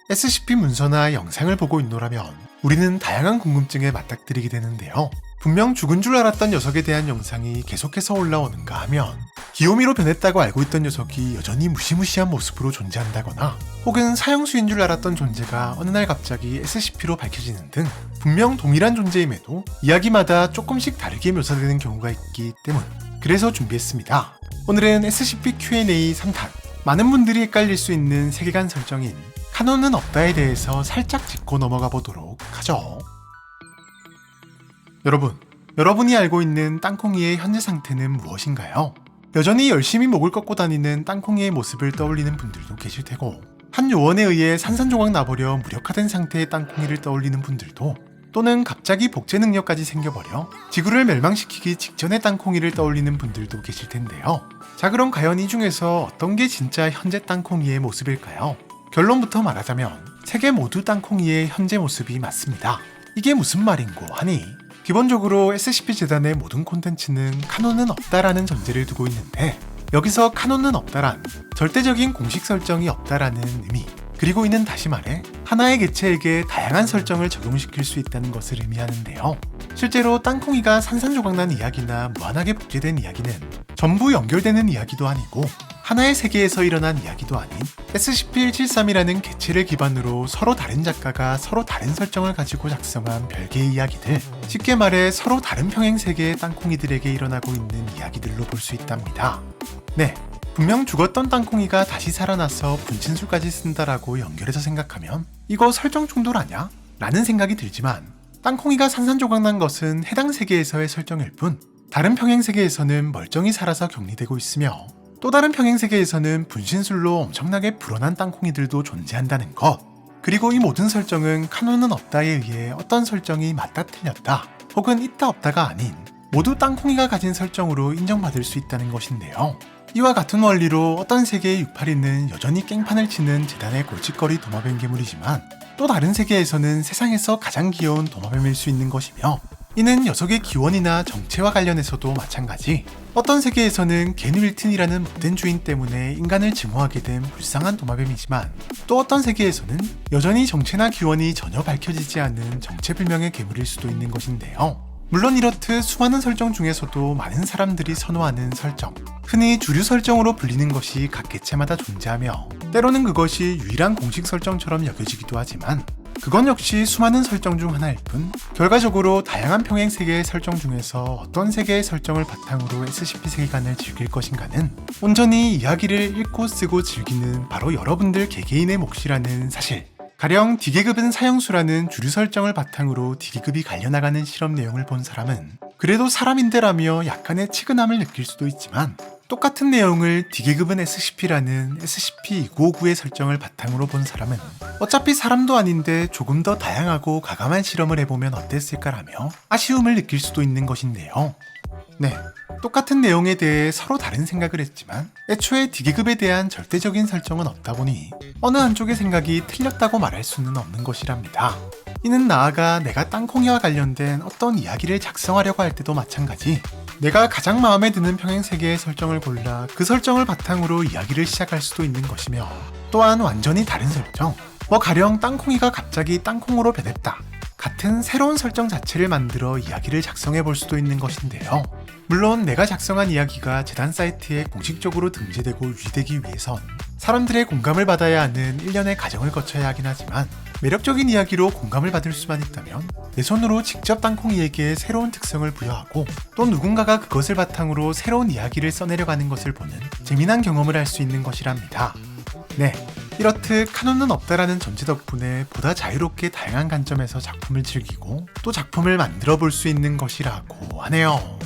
SCP 문서나 영상을 보고 있노라면 우리는 다양한 궁금증에 맞닥뜨리게 되는데요. 분명 죽은 줄 알았던 녀석에 대한 영상이 계속해서 올라오는가 하면 기요미로 변했다고 알고 있던 녀석이 여전히 무시무시한 모습으로 존재한다거나 혹은 사형수인 줄 알았던 존재가 어느 날 갑자기 SCP로 밝혀지는 등 분명 동일한 존재임에도 이야기마다 조금씩 다르게 묘사되는 경우가 있기 때문. 그래서 준비했습니다. 오늘은 SCP Q&A 3탄, 많은 분들이 헷갈릴 수 있는 세계관 설정인 카논은 없다에 대해서 살짝 짚고 넘어가 보도록 하죠. 여러분이 알고 있는 땅콩이의 현재 상태는 무엇인가요? 여전히 열심히 목을 꺾고 다니는 땅콩이의 모습을 떠올리는 분들도 계실 테고, 한 요원에 의해 산산조각 나버려 무력화된 상태의 땅콩이를 떠올리는 분들도, 또는 갑자기 복제 능력까지 생겨버려 지구를 멸망시키기 직전의 땅콩이를 떠올리는 분들도 계실 텐데요. 자, 그럼 과연 이 중에서 어떤 게 진짜 현재 땅콩이의 모습일까요? 결론부터 말하자면 세 개 모두 땅콩이의 현재 모습이 맞습니다. 이게 무슨 말인고 하니, 기본적으로 SCP-재단의 모든 콘텐츠는 카논은 없다라는 전제를 두고 있는데, 여기서 카논은 없다란 절대적인 공식 설정이 없다라는 의미, 그리고 이는 다시 말해 하나의 객체에게 다양한 설정을 적용시킬 수 있다는 것을 의미하는데요. 실제로 땅콩이가 산산조각난 이야기나 무한하게 복제된 이야기는 전부 연결되는 이야기도 아니고 하나의 세계에서 일어난 이야기도 아닌 SCP-173이라는 객체를 기반으로 서로 다른 작가가 서로 다른 설정을 가지고 작성한 별개의 이야기들, 쉽게 말해 서로 다른 평행세계의 땅콩이들에게 일어나고 있는 이야기들로 볼 수 있답니다. 네, 분명 죽었던 땅콩이가 다시 살아나서 분신술까지 쓴다라고 연결해서 생각하면 이거 설정 충돌 아냐? 라는 생각이 들지만, 땅콩이가 산산조각난 것은 해당 세계에서의 설정일 뿐 다른 평행세계에서는 멀쩡히 살아서 격리되고 있으며, 또 다른 평행세계에서는 분신술로 엄청나게 불어난 땅콩이들도 존재한다는 것, 그리고 이 모든 설정은 카논은 없다에 의해 어떤 설정이 맞다 틀렸다 혹은 있다 없다가 아닌 모두 땅콩이가 가진 설정으로 인정받을 수 있다는 것인데요. 이와 같은 원리로 어떤 세계의 68이는 여전히 깽판을 치는 재단의 골칫거리 도마뱀 괴물이지만, 또 다른 세계에서는 세상에서 가장 귀여운 도마뱀일 수 있는 것이며, 이는 녀석의 기원이나 정체와 관련해서도 마찬가지, 어떤 세계에서는 게누일튼이라는 못된 주인 때문에 인간을 증오하게 된 불쌍한 도마뱀이지만, 또 어떤 세계에서는 여전히 정체나 기원이 전혀 밝혀지지 않은 정체불명의 괴물일 수도 있는 것인데요. 물론 이렇듯 수많은 설정 중에서도 많은 사람들이 선호하는 설정, 흔히 주류 설정으로 불리는 것이 각 객체마다 존재하며, 때로는 그것이 유일한 공식 설정처럼 여겨지기도 하지만, 그건 역시 수많은 설정 중 하나일 뿐, 결과적으로 다양한 평행 세계의 설정 중에서 어떤 세계의 설정을 바탕으로 SCP 세계관을 즐길 것인가는 온전히 이야기를 읽고 쓰고 즐기는 바로 여러분들 개개인의 몫이라는 사실. 가령 D계급은 사형수라는 주류 설정을 바탕으로 D계급이 갈려나가는 실험 내용을 본 사람은 그래도 사람인데라며 약간의 치근함을 느낄 수도 있지만, 똑같은 내용을 D계급은 SCP라는 SCP-2959의 설정을 바탕으로 본 사람은 어차피 사람도 아닌데 조금 더 다양하고 가감한 실험을 해보면 어땠을까라며 아쉬움을 느낄 수도 있는 것인데요. 네, 똑같은 내용에 대해 서로 다른 생각을 했지만 애초에 D계급에 대한 절대적인 설정은 없다 보니 어느 한쪽의 생각이 틀렸다고 말할 수는 없는 것이랍니다. 이는 나아가 내가 땅콩이와 관련된 어떤 이야기를 작성하려고 할 때도 마찬가지, 내가 가장 마음에 드는 평행세계의 설정을 골라 그 설정을 바탕으로 이야기를 시작할 수도 있는 것이며, 또한 완전히 다른 설정, 가령 땅콩이가 갑자기 땅콩으로 변했다 같은 새로운 설정 자체를 만들어 이야기를 작성해 볼 수도 있는 것인데요. 물론 내가 작성한 이야기가 재단 사이트에 공식적으로 등재되고 유지되기 위해선 사람들의 공감을 받아야 하는 일련의 과정을 거쳐야 하긴 하지만, 매력적인 이야기로 공감을 받을 수만 있다면 내 손으로 직접 땅콩이에게 새로운 특성을 부여하고 또 누군가가 그것을 바탕으로 새로운 이야기를 써내려가는 것을 보는 재미난 경험을 할 수 있는 것이랍니다. 네, 이렇듯 카논은 없다라는 전제 덕분에 보다 자유롭게 다양한 관점에서 작품을 즐기고 또 작품을 만들어 볼 수 있는 것이라고 하네요.